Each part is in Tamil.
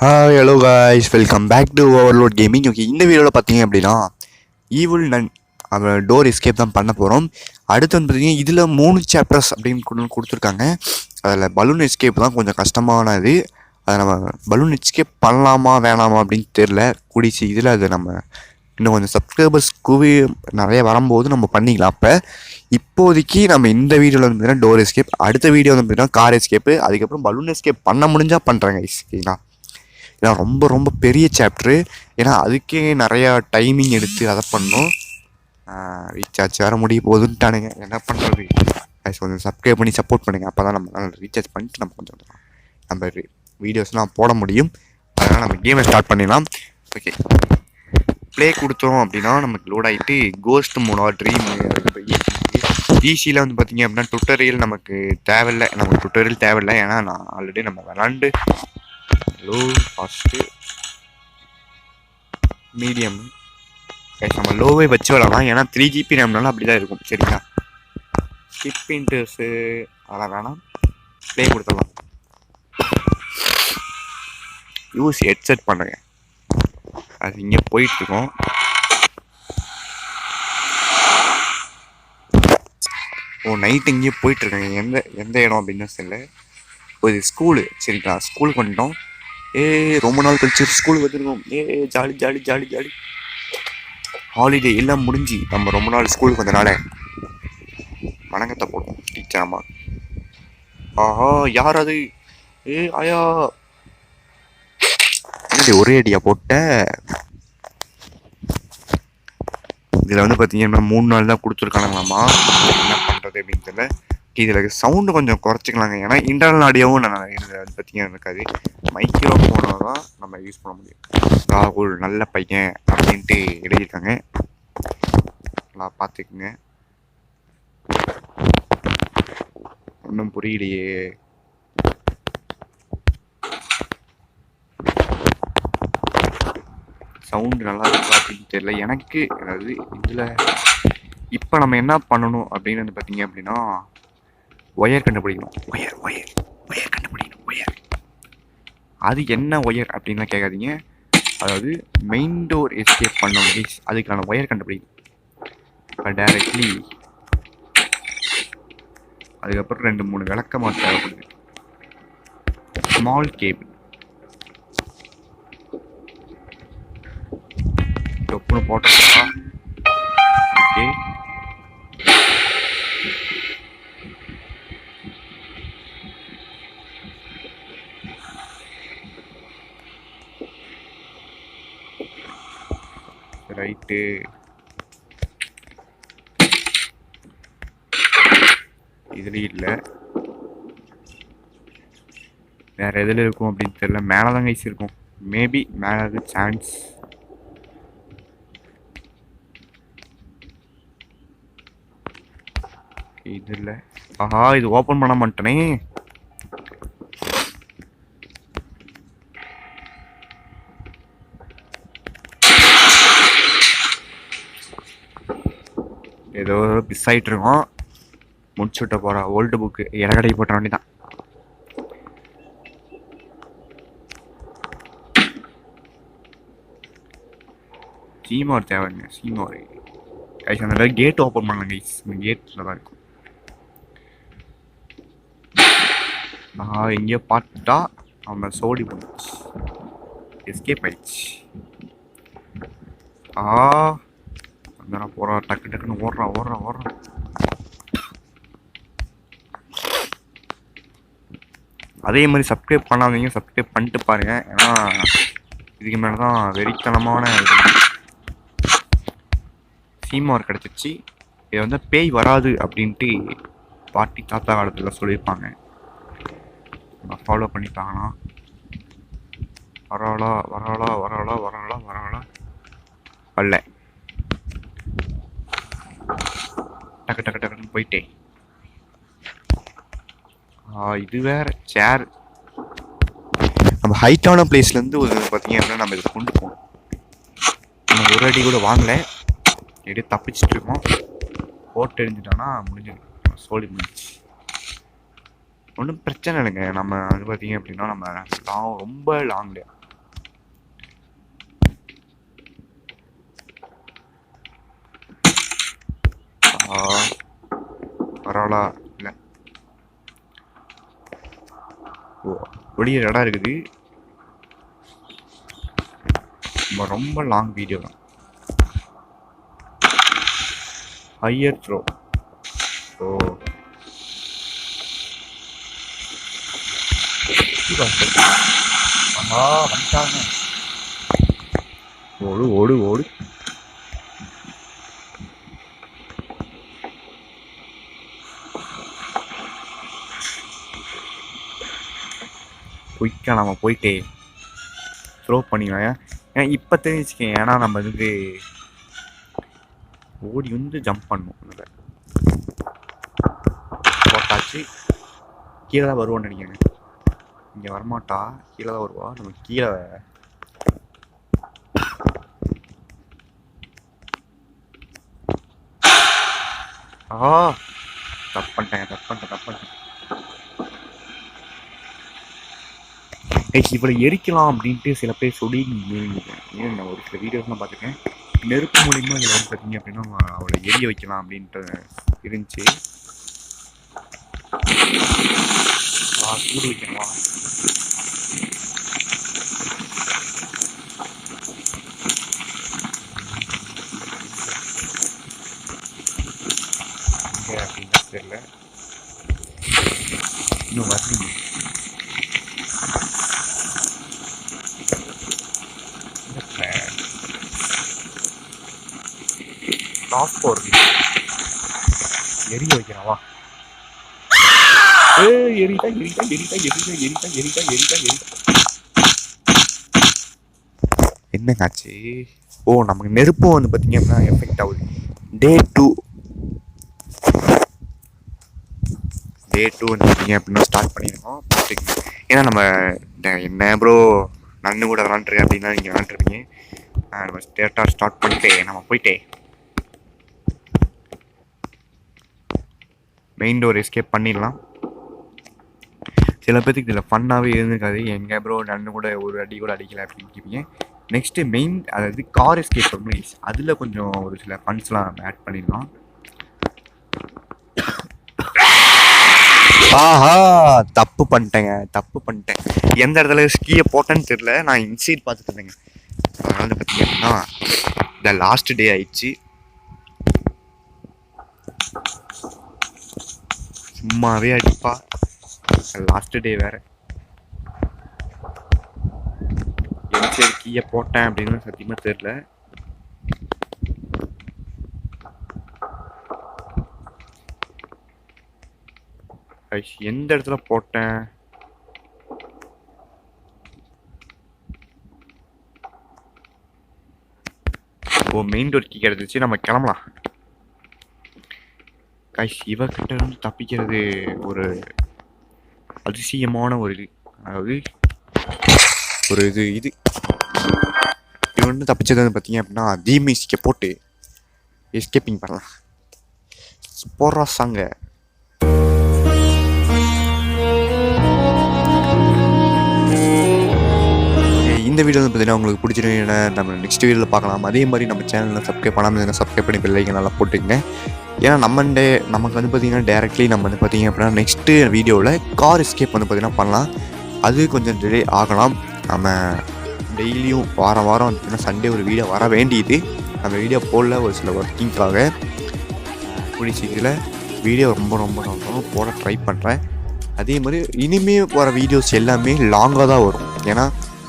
Hi hello guys, welcome back to overload gaming. Okay, இந்த வீடியோவில் பார்த்தீங்க அப்படின்னா ஈவில் நன் அவன் டோர் எஸ்கேப் தான் பண்ண போகிறோம். அடுத்து வந்து பார்த்தீங்கன்னா இதில் 3 சாப்டர்ஸ் அப்படின்னு கொடுத்துருக்காங்க. அதில் பலூன் எஸ்கேப் தான் கொஞ்சம் கஷ்டமானது. அதை நம்ம பலூன் எஸ்கேப் பண்ணலாமா வேணாமா அப்படின்னு தெரில. கூடிச்சு இதில் அதை நம்ம இன்னும் கொஞ்சம் சப்ஸ்கிரைபர்ஸ் குவி நிறைய வரும்போது நம்ம பண்ணிக்கலாம். அப்போ இப்போதைக்கு நம்ம இந்த வீடியோவில் வந்து பார்த்தீங்கன்னா டோர் எஸ்கேப், அடுத்த வீடியோ வந்து பார்த்தீங்கன்னா கார் எஸ்கேப்பு, அதுக்கப்புறம் பலூன் எஸ்கேப் பண்ண முடிஞ்சால் பண்ணுறேங்க கைஸ். ஓகேங்களா, ஏன்னா ரொம்ப ரொம்ப பெரிய சாப்டரு. ஏன்னா அதுக்கே நிறையா டைமிங் எடுத்து அதை பண்ணோம். ரீசார்ஜ் வேறு முடிய போகுதுன்ட்டானுங்க, என்ன பண்ணுறது? கொஞ்சம் சப்ஸ்கிரைப் பண்ணி சப்போர்ட் பண்ணுங்கள். அப்போ தான் நம்ம ரீசார்ஜ் பண்ணிட்டு நம்ம கொஞ்சம் நம்ம வீடியோஸ்லாம் போட முடியும். அதனால் நம்ம கேமை ஸ்டார்ட் பண்ணிடலாம். ஓகே, ப்ளே கொடுத்தோம் அப்படின்னா நமக்கு லோட் ஆகிட்டு கோஸ்ட் மோடா ட்ரீம் ஈஸியில் வந்து பார்த்திங்க அப்படின்னா டுட்டோரியல் நமக்கு தேவையில்லை. நமக்கு டுட்டோரியல் தேவையில்லை, ஏன்னா நான் ஆல்ரெடி நம்ம விளாண்டு லோ ஃபாஸ்ட்டு மீடியம் நம்ம லோவே வச்சு விளாடலாம். ஏன்னா 3 GB ரேம்னாலும் அப்படி தான் இருக்கும். சரிங்களா, ஸ்கிப் இன்ட்ரெஸ்ட்டு அதெல்லாம் வேணாம், ப்ளே கொடுத்துடலாம். யூஸ் ஹெட்செட் பண்ணுங்க, அது இங்கே போயிட்டுருக்கோம். நைட்டு இங்கேயே போயிட்டுருக்காங்க. எந்த இடம் அப்படின்னு தெரியல. ஒரு ஸ்கூலு. சரிங்களா, ஸ்கூலுக்கு வந்துட்டோம். ரொம்ப நாள் கழிச்சு ஸ்கூலுக்கு வந்துருக்கோம். Jolly jolly jolly jolly. Holiday எல்லாம் முடிஞ்சு நம்ம ரொம்ப நாள் ஸ்கூலுக்கு வந்தனால வணக்கத்தை போட்டோம் டீச்சர் அம்மா. ஆஹா, யார் அது? ஆயா, ஒரே அடியா போட்ட. இதில் வந்து பார்த்தீங்கன்னா 3 நாள் தான் கொடுத்துருக்கானுங்களாம்மா. என்ன பண்ணுறது அப்படின்னு தெரியல. இதில் சவுண்டு கொஞ்சம் குறைச்சிக்கலாங்க, ஏன்னா இன்டர்னல் ஆடியோவும் நான் இதில் வந்து பார்த்தீங்கன்னா இருக்காது. மைக்ரோஃபோனை தான் நம்ம யூஸ் பண்ண முடியும். ராகுல் நல்ல பையன் அப்படின்ட்டு எழுதியிருக்காங்க, நான் பார்த்துக்குங்க. ஒன்றும் புரியலையே. சவுண்டு நல்லா இருக்கா அப்படின்னு தெரியல எனக்கு. அதாவது இதில் இப்போ நம்ம என்ன பண்ணணும் அப்படின்னு வந்து பார்த்தீங்க அப்படின்னா ஒயர் கண்டுபிடிக்கணும். ஒயர் கண்டுபிடிக்கணும். ஒயர், அது என்ன ஒயர் அப்படின்லாம் கேட்காதீங்க. அதாவது மெயின் டோர் எஸ்கேப் பண்ணணும், அதுக்கான ஒயர் கண்டுபிடிக்கணும். இப்போ டைரக்ட்லி அதுக்கப்புறம் 2-3 விளக்கமாக தேவைப்படுது. ஸ்மால் கேபிள் தொப்புன்னு போட்டோம்னா ஓகே. ரைட்டு, இதுலேயும் இல்லை, வேறு எதில் இருக்கும் அப்படின்னு தெரியல. மேலே தான் கைஸ் இருக்கும், மேபி மேலே அது சான்ஸ். இது இல்லை. ஆஹா, இது ஓப்பன் பண்ண மாட்டேனே. ஏதோ மிஸ் ஆகிட்டு இருக்கோம். முடிச்சு விட்ட போகிற ஓல்டு புக்கு இறகடை போட்ட வேண்டி தான். சீமார் தேவைங்க, சீமார் கைஸ். அந்த கேட் ஓப்பன் பண்ணலாம் கைஸ், இந்த கேட்டில் தான் இருக்கும். எங்கேயோ பார்த்துட்டா நம்ம சோடி போச்சு, எஸ்கேப் ஆயிடுச்சு. அந்த போகிறான், டக்கு டக்குன்னு ஓடுறான். அதே மாதிரி சப்ஸ்கிரைப் பண்ணாதீங்க, சப்ஸ்கிரைப் பண்ணிட்டு பாருங்கள். ஏன்னா இதுக்கு மேலே தான் வெறித்தனமான சீமார் கிடச்சிச்சு. இதை வந்து பேய் வராது அப்படின்ட்டு பாட்டி தாத்தா காலத்தில் சொல்லியிருப்பாங்க. ஃபாலோ பண்ணிட்டாங்கன்னா வராளா வரல. டக்கு டக்குன்னு போயிட்டேன். இது வேற சேர். நம்ம ஹைட்டான பிளேஸ்லேருந்து ஒரு பார்த்தீங்க அப்படின்னா நம்ம இதை கொண்டு போகணும். நம்ம ஒரு அடி கூட வாங்கலை, எடுத்து தப்பிச்சுட்டு இருக்கோம். போட்டு எரிஞ்சிட்டோன்னா முடிஞ்சிடும், சோழி முடிஞ்சிச்சு. ஒன்றும் பிரச்சனை இல்லைங்க. நம்ம வந்து பார்த்தீங்க அப்படின்னா நம்ம ரொம்ப லாங்லையா பரவாயில்ல இல்லை. ஓ வெளியே இடம் இருக்குது. ரொம்ப லாங் வீடியோ தான். Higher throw. ஓ வந்துட்டாங்க. ஓடு ஓடு ஓடு. குயிக்கா நம்ம போயிட்டே த்ரோ பண்ணிடுவேன். ஏன்னா இப்போ தெரிஞ்சுக்கேன். ஏன்னா நம்ம இதுக்கு ஓடி வந்து ஜம்ப் பண்ணும். போட்டாச்சு. கீழே தான் வருவோன்னு நினைக்கிறேன். இங்கே வரமாட்டா, கீழே தான் வருவா. நம்ம கீழே தப்பு பண்ணிட்டேன். இவளை எரிக்கலாம் அப்படின்ட்டு சில பேர் சொல்லி நான் ஒரு சில வீடியோஸ்லாம் பார்த்துருக்கேன். நெருப்பு மூலியமாக இதில் வந்து பார்த்தீங்க அப்படின்னா அவளை எரிய வைக்கலாம் அப்படின்ட்டு இருந்துச்சு. சூடு வைக்கணுமா? இங்கே அப்படின்னா தெரியல. இன்னும் வரலீங்க. டாப் போடுறது எரிய வைக்கிறவா? எரிட்டா. என்னங்க ஆச்சு? ஓ நமக்கு நெருப்பும் வந்து பார்த்தீங்க அப்படின்னா எஃபெக்ட் ஆகுது. டே 2 வந்து பார்த்தீங்க அப்படின்னா ஸ்டார்ட் பண்ணியிருக்கோம். ஏன்னா நம்ம என்ன ப்ரோ நன்னு கூட விளாண்டுருக்கேன் அப்படின்னா நீங்கள் விளாண்டுருப்பீங்க. நம்ம ஸ்டார்ட் பண்ணிட்டு நம்ம போயிட்டே மெயின் டோர் எஸ்கேப் பண்ணிடலாம். சில பேருக்கு இதில் ஃபன்னாகவே இருந்திருக்காது. எங்கே ப்ரோ நன்னு கூட ஒரு அடி கூட அடிக்கலை அப்படின்னு கேட்பீங்க. நெக்ஸ்ட்டு மெயின் அதாவது கார் எஸ்கேப் ப்ளீஸ், அதில் கொஞ்சம் ஒரு சில ஃபன்ஸ்லாம் நம்ம ஆட் பண்ணிடலாம். தப்பு பண்ணிட்டேன். எந்த இடத்துல ஸ்கீயை போட்டேன்னு தெரியல. நான் இன்சைட் பார்த்துட்டு இருந்தேங்க. அதனால பார்த்தீங்க அப்படின்னா இந்த லாஸ்ட் டே ஆயிடுச்சு. சும்மாவே அடிப்பா. லாஸ்ட் டே வேற. சரி கீயை போட்டேன் அப்படின்னு சத்தியமா தெரியல. எந்த இடத்துல போட்டேன்? ஓ மெயின் டோர் கீ கிடைச்சிச்சு. நம்ம கிளம்பலாம். இவகிட்ட இருந்து தப்பிக்கிறது ஒரு அதிசயமான ஒரு இது. அதாவது ஒரு இது இவன் வந்து தப்பிச்சது வந்து பார்த்தீங்க அப்படின்னா தீமியூசிக்கை போட்டு எஸ்கேப்பிங் பண்ணலாம். போடுறா சாங்க. இந்த வீடியோ வந்து பார்த்தீங்கன்னா உங்களுக்கு பிடிச்சிருந்தீங்கன்னா நம்ம நெக்ஸ்ட் வீடியோவில் பார்க்கலாம். அதே மாதிரி நம்ம சேனலில் சப்ஸ்கிரைப் பண்ணாமல் சப்ஸ்கிரைப் பண்ணி பெல் ஐக்கன் நல்லா போட்டுங்க. ஏன்னா நமக்கு வந்து பார்த்திங்கன்னா டேரெக்ட்லி நம்ம வந்து பார்த்திங்க அப்படின்னா நெக்ஸ்ட்டு வீடியோவில் கார் எஸ்கேப் வந்து பார்த்திங்கன்னா பண்ணலாம். அது கொஞ்சம் டிலே ஆகலாம். நம்ம டெய்லியும் வாரம் வந்து பார்த்திங்கன்னா சண்டே ஒரு வீடியோ வர வேண்டியது. அந்த வீடியோ போடல ஒரு சில ஒர்க்கிங்காக. கூடிய சீக்கிரம் வீடியோ ரொம்ப போட ட்ரை பண்ணுறேன். அதே மாதிரி இனிமேல் வர வீடியோஸ் எல்லாமே லாங்காக தான் வரும். ஏன்னா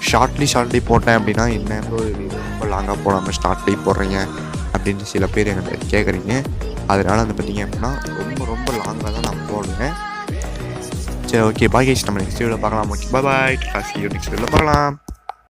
ஷார்ட்லி போட்டேன் அப்படின்னா என்ன ரொம்ப லாங்காக போடாமல் ஷார்ட்லி போடுறீங்க அப்படின்ட்டு சில பேர் என்கிட்ட கேட்குறீங்க. அதனால் வந்து பார்த்திங்க அப்படின்னா ரொம்ப லாங்காக தான் நான் போடுவேன். சரி ஓகே பாய் கைஸ், நம்ம நெக்ஸ்ட் வீடியோவில் பார்க்கலாம். Okay bye. நெக்ஸ்ட் வீடியோவில் பார்க்கலாம்.